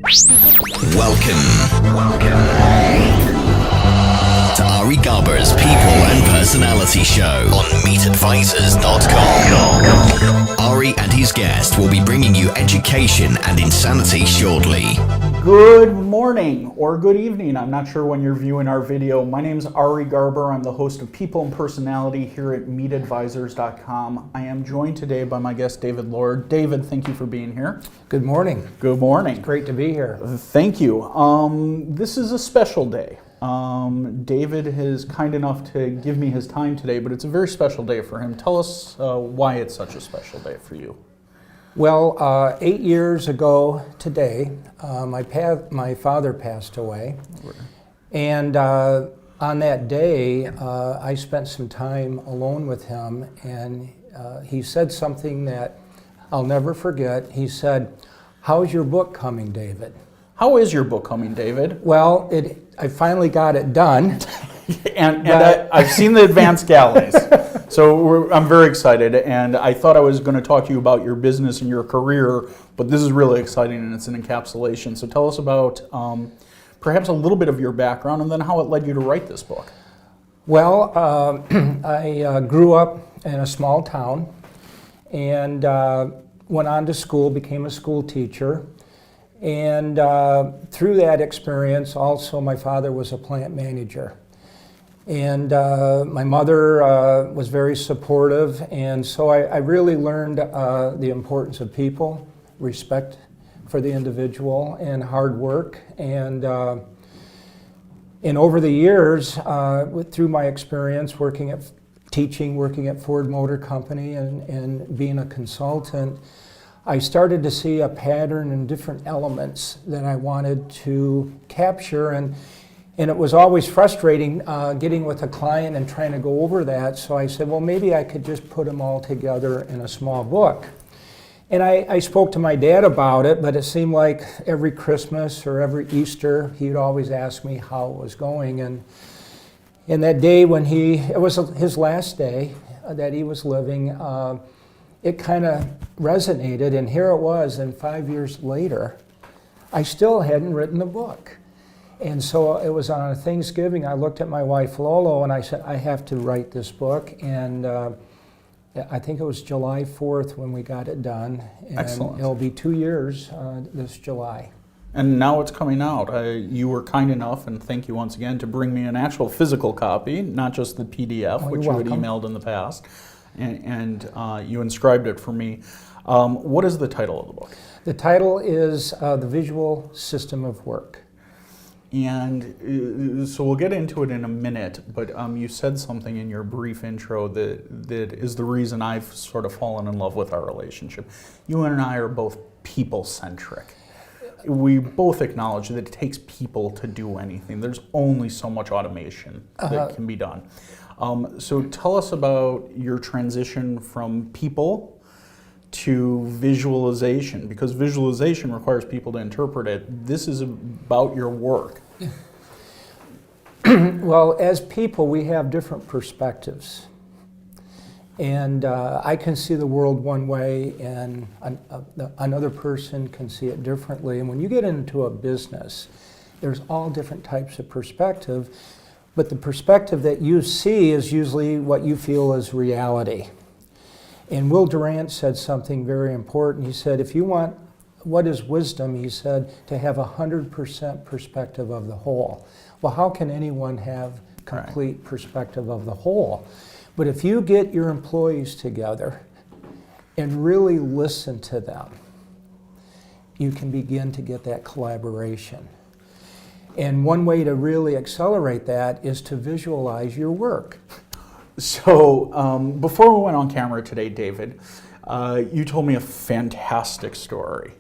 Welcome to Ari Garber's People and Personality Show on MeetAdvisors.com. Ari and his guest will be bringing you education and insanity shortly. Good morning or good evening. I'm not sure when you're viewing our video. My name's Ari Garber. I'm the host of People and Personality here at MeetAdvisors.com. I am joined today by my guest, David Lord. David, thank you for being here. Good morning. Good morning. It's great to be here. Thank you. This is a special day. David is kind enough to give me his time today, but it's a very special day for him. Tell us why it's such a special day for you. Well, 8 years ago today, my father passed away. And on that day, I spent some time alone with him, and he said something that I'll never forget. He said, "How's your book coming, David?" How is your book coming, David? Well, I finally got it done. and I've seen the advanced galleys, so I'm very excited. And I thought I was going to talk to you about your business and your career, but this is really exciting, and it's an encapsulation. So tell us about perhaps a little bit of your background, and then how it led you to write this book. Well, I grew up in a small town, and went on to school, became a school teacher. And through that experience, also my father was a plant manager. And my mother was very supportive, and so I really learned the importance of people, respect for the individual, and hard work. And over the years, through my experience working at Ford Motor Company and being a consultant, I started to see a pattern in different elements that I wanted to capture, and it was always frustrating getting with a client and trying to go over that. So I said, well, maybe I could just put them all together in a small book. And I spoke to my dad about it, but it seemed like every Christmas or every Easter, he'd always ask me how it was going. And that day when it was his last day that he was living, it kind of resonated, and here it was, and 5 years later, I still hadn't written the book. And so it was on Thanksgiving, I looked at my wife Lolo, and I said, I have to write this book, and I think it was July 4th when we got it done. And excellent. It'll be 2 years this July. And now it's coming out. You were kind enough, and thank you once again, to bring me an actual physical copy, not just the PDF, which you had emailed in the past. And you inscribed it for me. What is the title of the book? The title is The Visual System of Work. And so we'll get into it in a minute, but you said something in your brief intro that is the reason I've sort of fallen in love with our relationship. You and I are both people-centric. We both acknowledge that it takes people to do anything. There's only so much automation that can be done. So tell us about your transition from people to visualization, because visualization requires people to interpret it. This is about your work. Well, as people, we have different perspectives. And I can see the world one way, and another person can see it differently. And when you get into a business, there's all different types of perspective. But the perspective that you see is usually what you feel is reality. And Will Durant said something very important. He said, if you want, what is wisdom? He said, to have 100% perspective of the whole. Well, how can anyone have complete perspective of the whole? But if you get your employees together and really listen to them, you can begin to get that collaboration. And one way to really accelerate that is to visualize your work. So before we went on camera today, David, you told me a fantastic story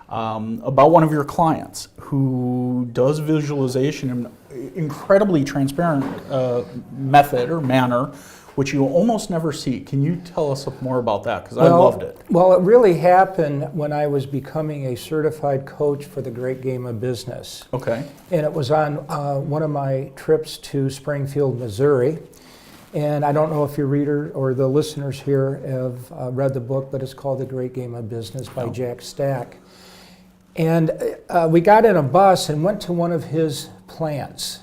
about one of your clients who does visualization in an incredibly transparent method or manner, which you almost never see. Can you tell us more about that? Because I loved it. Well, it really happened when I was becoming a certified coach for the great game of business. Okay. And it was on one of my trips to Springfield, Missouri. And I don't know if your reader or the listeners here have read the book, but it's called The Great Game of Business by Jack Stack. And we got in a bus and went to one of his plants.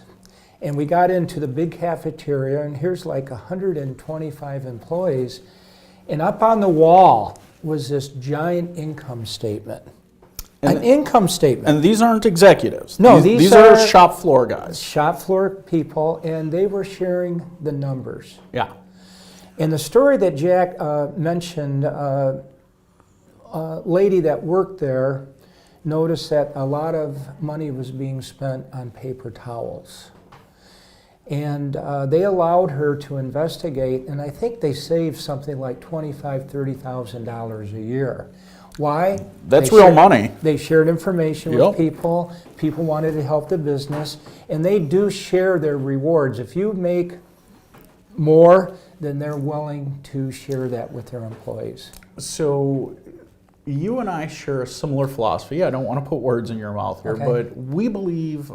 And we got into the big cafeteria, and here's like 125 employees. And up on the wall was this giant income statement. An income statement. And these aren't executives. No, these are shop floor guys. Shop floor people, and they were sharing the numbers. Yeah. And the story that Jack mentioned, a lady that worked there noticed that a lot of money was being spent on paper towels. And they allowed her to investigate, and I think they saved something like $25,000, $30,000 a year. Why? That's real money. They shared information with people. People wanted to help the business, and they do share their rewards. If you make more, then they're willing to share that with their employees. So you and I share a similar philosophy. I don't want to put words in your mouth here, but we believe,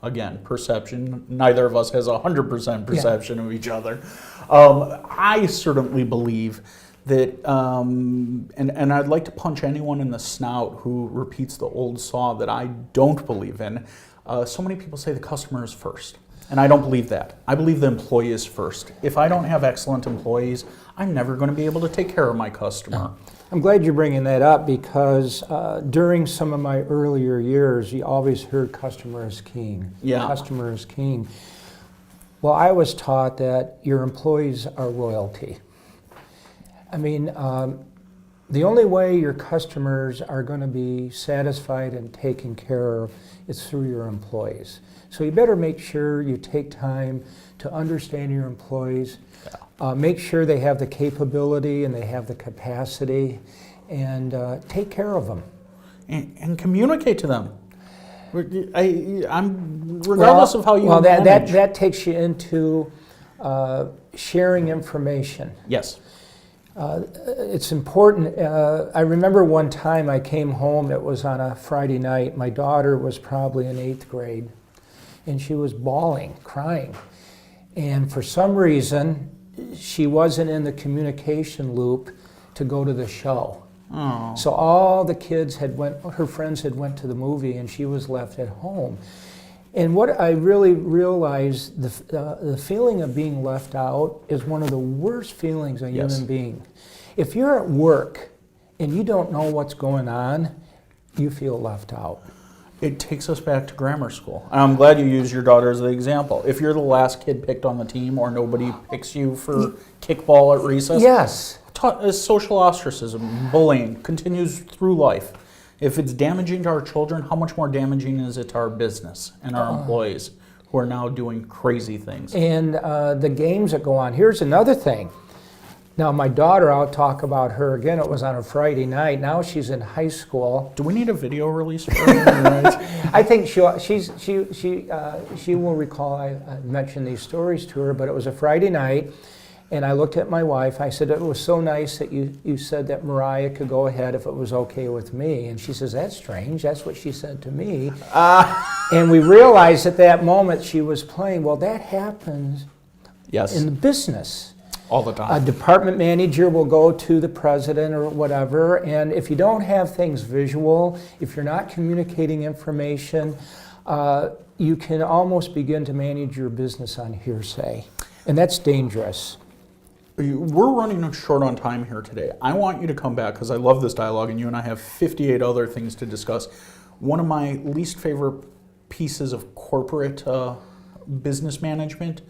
again, perception. Neither of us has 100% perception of each other. I certainly believe that, and I'd like to punch anyone in the snout who repeats the old saw that I don't believe in. So many people say the customer is first, and I don't believe that. I believe the employee is first. If I don't have excellent employees, I'm never going to be able to take care of my customer. I'm glad you're bringing that up because during some of my earlier years, you always heard customer is king. Yeah. Customer is king. Well, I was taught that your employees are royalty. I mean, the only way your customers are going to be satisfied and taken care of is through your employees. So you better make sure you take time to understand your employees, make sure they have the capability and they have the capacity, and take care of them. And communicate to them. I'm regardless of how you manage. That takes you into sharing information. Yes. It's important. I remember one time I came home, it was on a Friday night. My daughter was probably in 8th grade, and she was bawling, crying. And for some reason, she wasn't in the communication loop to go to the show. Oh. So all the kids her friends had went to the movie, and she was left at home. And what I really realized, the feeling of being left out is one of the worst feelings a human being. If you're at work and you don't know what's going on, you feel left out. It takes us back to grammar school. I'm glad you used your daughter as the example. If you're the last kid picked on the team or nobody picks you for kickball at recess, yes, social ostracism, bullying continues through life. If it's damaging to our children, how much more damaging is it to our business and our employees who are now doing crazy things? And the games that go on. Here's another thing. Now, my daughter, I'll talk about her again. It was on a Friday night. Now she's in high school. Do we need a video release for her? I think she will recall I mentioned these stories to her, but it was a Friday night. And I looked at my wife. I said, it was so nice that you said that Mariah could go ahead if it was okay with me. And she says, that's strange. That's what she said to me. And we realized at that moment she was playing. Well, that happens in the business. All the time. A department manager will go to the president or whatever. And if you don't have things visual, if you're not communicating information, you can almost begin to manage your business on hearsay. And that's dangerous. We're running short on time here today. I want you to come back because I love this dialogue and you and I have 58 other things to discuss. One of my least favorite pieces of corporate business management,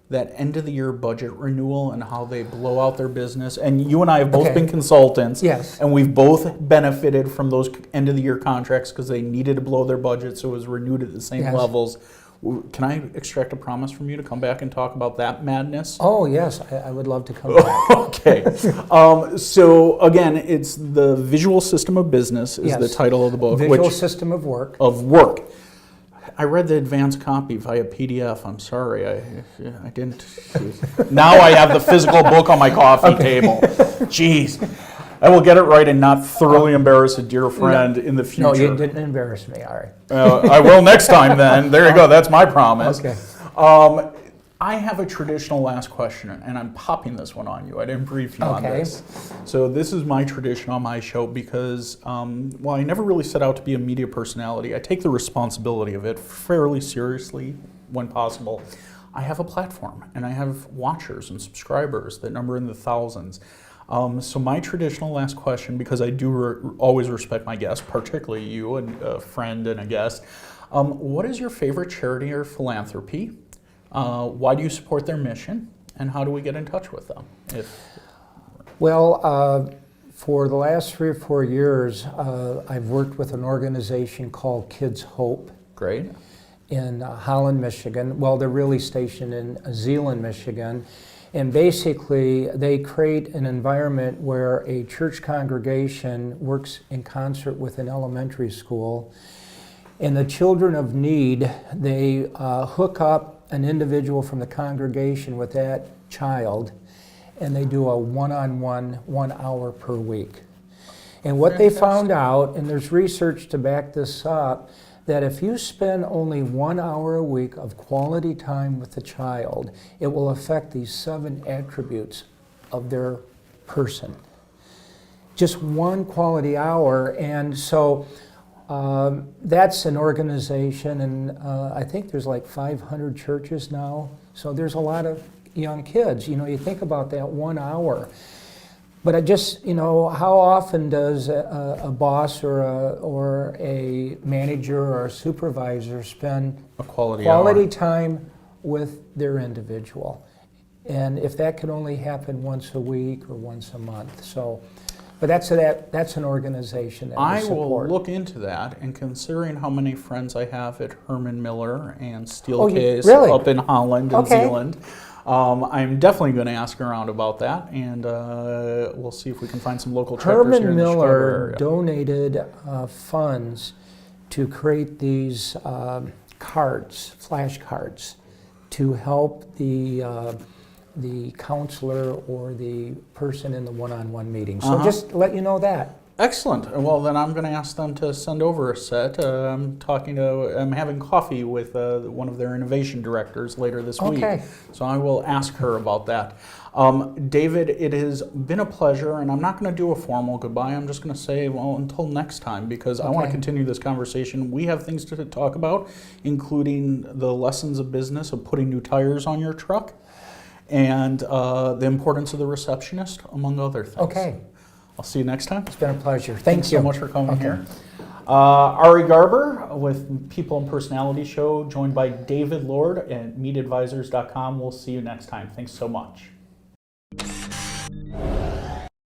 that end of the year budget renewal and how they blow out their business. And you and I have both been consultants. Yes. And we've both benefited from those end of the year contracts because they needed to blow their budget so it was renewed at the same levels. Can I extract a promise from you to come back and talk about that madness? Oh, yes. I would love to come back. Okay. So, again, it's The Visual System of Business is the title of the book. Visual System of Work. Of work. I read the advanced copy via PDF. I'm sorry. I didn't. Now I have the physical book on my coffee table. Jeez. I will get it right and not thoroughly embarrass a dear friend in the future. No, you didn't embarrass me, all right. I will next time then. There you go. That's my promise. Okay. I have a traditional last question, and I'm popping this one on you. I didn't brief you on Okay. this. So this is my tradition on my show because, well, I never really set out to be a media personality. I take the responsibility of it fairly seriously when possible. I have a platform, and I have watchers and subscribers that number in the thousands. So my traditional last question, because I do always respect my guests, particularly you, a friend and a guest, what is your favorite charity or philanthropy? Why do you support their mission, and how do we get in touch with them? Well, for the last 3 or 4 years, I've worked with an organization called Kids Hope. Great. In Holland, Michigan. Well, they're really stationed in Zeeland, Michigan. And basically, they create an environment where a church congregation works in concert with an elementary school. And the children of need, they hook up an individual from the congregation with that child, and they do a one-on-one, 1 hour per week. And what they found out, and there's research to back this up, that if you spend only 1 hour a week of quality time with the child, it will affect these 7 attributes of their person. Just 1 quality hour. And so that's an organization, and I think there's like 500 churches now. So there's a lot of young kids. You know, you think about that 1 hour. But I just, you know, how often does a boss or a manager or a supervisor spend A quality time with their individual? And if that can only happen once a week or once a month. So, but that's an organization that I we support. will look into that, and considering how many friends I have at Herman Miller and Oh, Steelcase really? up in Holland and Okay. Zeeland, I'm definitely going to ask around about that, and we'll see if we can find some local chapters here Herman in the Chicago Miller area. donated funds to create these cards, flashcards, to help the counselor or the person in the one-on-one meeting. So just to let you know that. Excellent. Well, then I'm going to ask them to send over a set. I'm having coffee with one of their innovation directors later this week. Okay. So I will ask her about that. David, it has been a pleasure, and I'm not going to do a formal goodbye. I'm just going to say, well, until next time, because I want to Okay. continue this conversation. We have things to talk about, including the lessons of business of putting new tires on your truck, and the importance of the receptionist, among other things. Okay. I'll see you next time. It's been a pleasure. Thanks you so much for coming Okay. here. Ari Garber with People and Personality Show, joined by David Lord at meetadvisors.com. We'll see you next time. Thanks so much.